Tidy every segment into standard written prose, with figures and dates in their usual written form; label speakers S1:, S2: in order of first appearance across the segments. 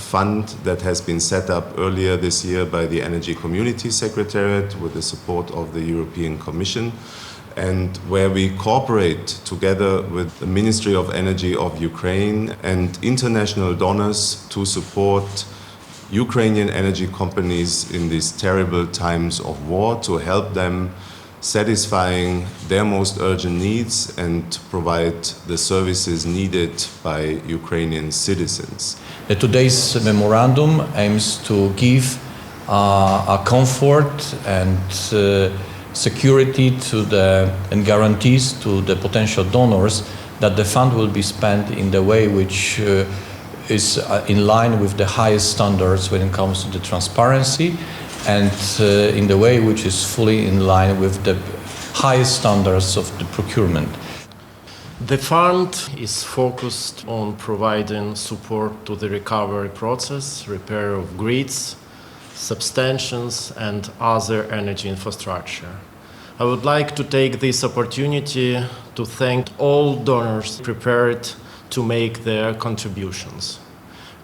S1: fund that has been set up earlier this year by the Energy Community Secretariat with the support of the European Commission, and where we cooperate together with the Ministry of Energy of Ukraine and international donors to support Ukrainian energy companies in these terrible times of war, to help them satisfying their most urgent needs and provide the services needed by Ukrainian citizens.
S2: Today's memorandum aims to give a comfort and security and guarantees to the potential donors that the fund will be spent in the way which is in line with the highest standards when it comes to the transparency, and in the way which is fully in line with the highest standards of the procurement.
S3: The fund is focused on providing support to the recovery process, repair of grids, substations, and other energy infrastructure. I would like to take this opportunity to thank all donors prepared to make their contributions.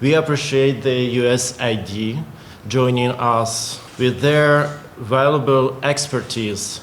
S3: We appreciate the USAID joining us with their valuable expertise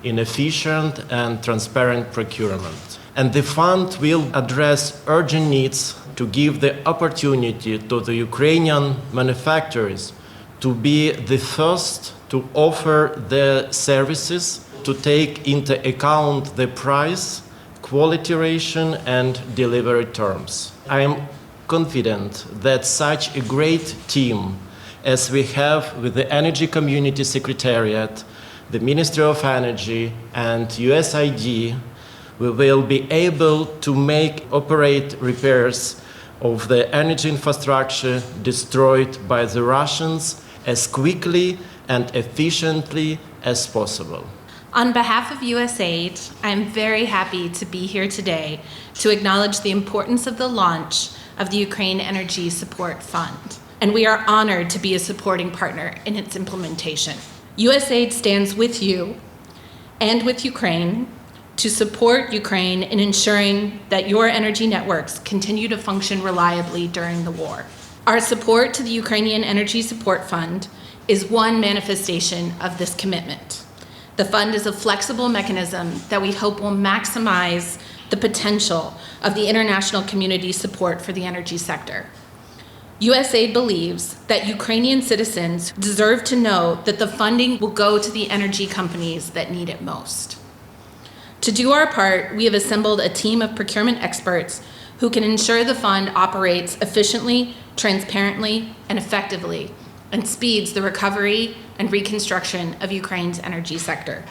S3: in efficient and transparent procurement. And the fund will address urgent needs to give the opportunity to the Ukrainian manufacturers to be the first to offer their services, to take into account the price, quality ration, and delivery terms. I am confident that such a great team as we have with the Energy Community Secretariat, the Ministry of Energy, and USAID, we will be able to operate repairs of the energy infrastructure destroyed by the Russians as quickly and efficiently as possible.
S4: On behalf of USAID, I am very happy to be here today to acknowledge the importance of the launch of the Ukraine Energy Support Fund, and we are honored to be a supporting partner in its implementation. USAID stands with you and with Ukraine to support Ukraine in ensuring that your energy networks continue to function reliably during the war. Our support to the Ukrainian Energy Support Fund is one manifestation of this commitment. The fund is a flexible mechanism that we hope will maximize the potential of the international community support for the energy sector. USAID believes that Ukrainian citizens deserve to know that the funding will go to the energy companies that need it most. To do our part, we have assembled a team of procurement experts who can ensure the fund operates efficiently, transparently, and effectively, and speeds the recovery and reconstruction of Ukraine's energy sector.